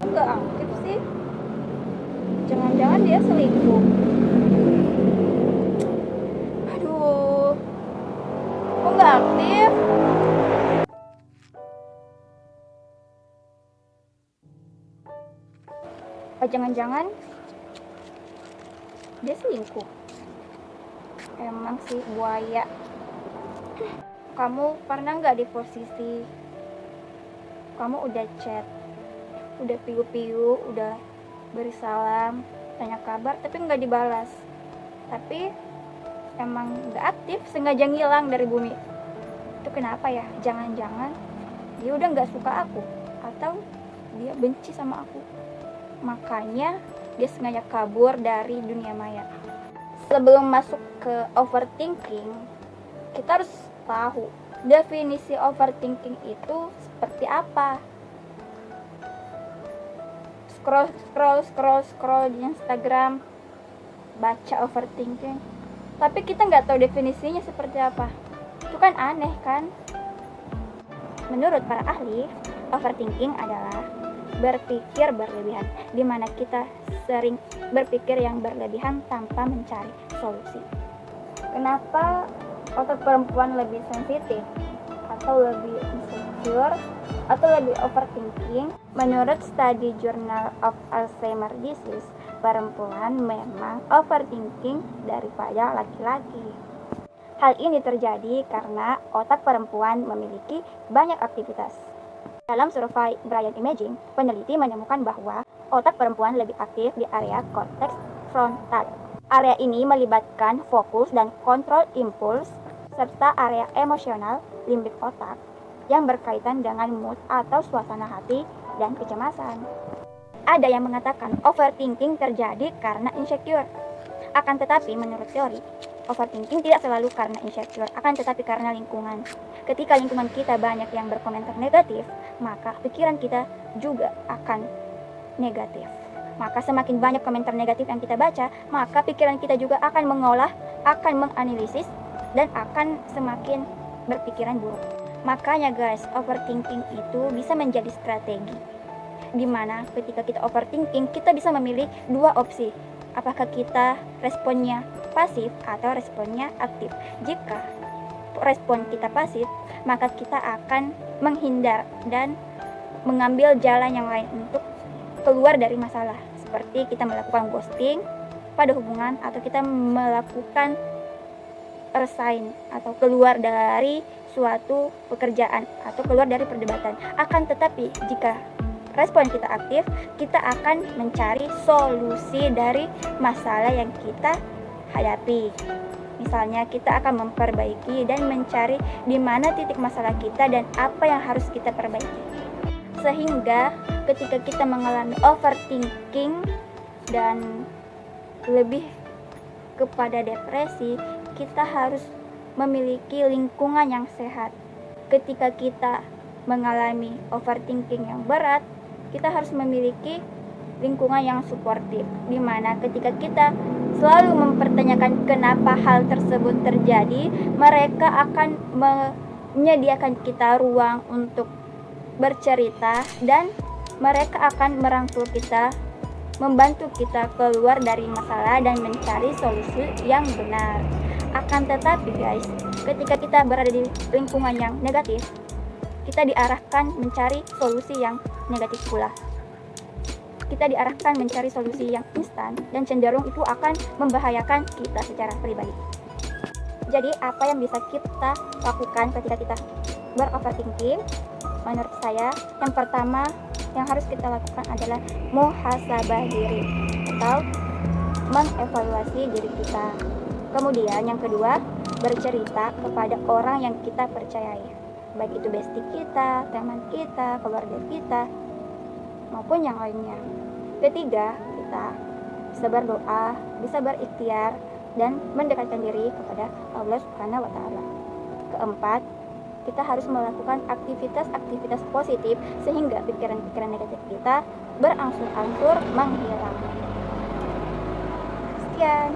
Nggak aktif sih. Jangan-jangan dia selingkuh. Aduh, kok nggak aktif? Oh, jangan-jangan dia selingkuh. Emang sih buaya. Kamu pernah nggak di posisi kamu udah chat, udah piu-piu, udah beri salam, tanya kabar, tapi nggak dibalas, tapi emang nggak aktif, sengaja ngilang dari bumi? Itu kenapa ya? Jangan-jangan dia udah nggak suka aku, atau dia benci sama aku, makanya dia sengaja kabur dari dunia maya. Sebelum masuk ke overthinking, kita harus tahu definisi overthinking itu seperti apa. Scroll di Instagram, baca overthinking, tapi kita nggak tahu definisinya seperti apa. Itu kan aneh kan? Menurut para ahli, overthinking adalah berpikir berlebihan, di mana kita sering berpikir yang berlebihan tanpa mencari solusi. Kenapa otak perempuan lebih sensitif atau lebih insecure atau lebih overthinking? Menurut studi Journal of Alzheimer Disease, perempuan memang overthinking daripada laki-laki. Hal ini terjadi karena otak perempuan memiliki banyak aktivitas. Dalam survei brain imaging, peneliti menemukan bahwa otak perempuan lebih aktif di area korteks frontal. Area ini melibatkan fokus dan kontrol impuls, serta area emosional limbik otak yang berkaitan dengan mood atau suasana hati dan kecemasan. Ada yang mengatakan overthinking terjadi karena insecure. Akan tetapi menurut teori, overthinking tidak selalu karena insecure, akan tetapi karena lingkungan. Ketika lingkungan kita banyak yang berkomentar negatif, maka pikiran kita juga akan negatif. Maka semakin banyak komentar negatif yang kita baca, maka pikiran kita juga akan mengolah, akan menganalisis, dan akan semakin berpikiran buruk. Makanya guys, overthinking itu bisa menjadi strategi, dimana ketika kita overthinking, kita bisa memilih dua opsi. Apakah kita responnya pasif atau responnya aktif? Jika respon kita pasif, maka kita akan menghindar dan mengambil jalan yang lain untuk keluar dari masalah, seperti kita melakukan ghosting pada hubungan, atau kita melakukan resign atau keluar dari suatu pekerjaan atau keluar dari perdebatan. Akan tetapi jika respon kita aktif, kita akan mencari solusi dari masalah yang kita hadapi. Misalnya kita akan memperbaiki dan mencari di mana titik masalah kita dan apa yang harus kita perbaiki. Sehingga ketika kita mengalami overthinking dan lebih kepada depresi, kita harus memiliki lingkungan yang sehat. Ketika kita mengalami overthinking yang berat, kita harus memiliki lingkungan yang suportif, di mana ketika kita selalu mempertanyakan kenapa hal tersebut terjadi, mereka akan menyediakan kita ruang untuk bercerita, dan mereka akan merangkul kita, membantu kita keluar dari masalah dan mencari solusi yang benar. Akan tetapi guys, ketika kita berada di lingkungan yang negatif, kita diarahkan mencari solusi yang negatif pula. Kita diarahkan mencari solusi yang instan, dan cenderung itu akan membahayakan kita secara pribadi. Jadi apa yang bisa kita lakukan ketika kita beroverthinking? Menurut saya, yang pertama yang harus kita lakukan adalah muhasabah diri atau mengevaluasi diri kita. Kemudian yang kedua, bercerita kepada orang yang kita percayai, baik itu bestie kita, teman kita, keluarga kita, maupun yang lainnya. Ketiga, kita bisa berdoa, bisa berikhtiar, dan mendekatkan diri kepada Allah Subhanahu wa Ta'ala. Keempat, kita harus melakukan aktivitas-aktivitas positif sehingga pikiran-pikiran negatif kita berangsur-angsur menghilang. Sekian.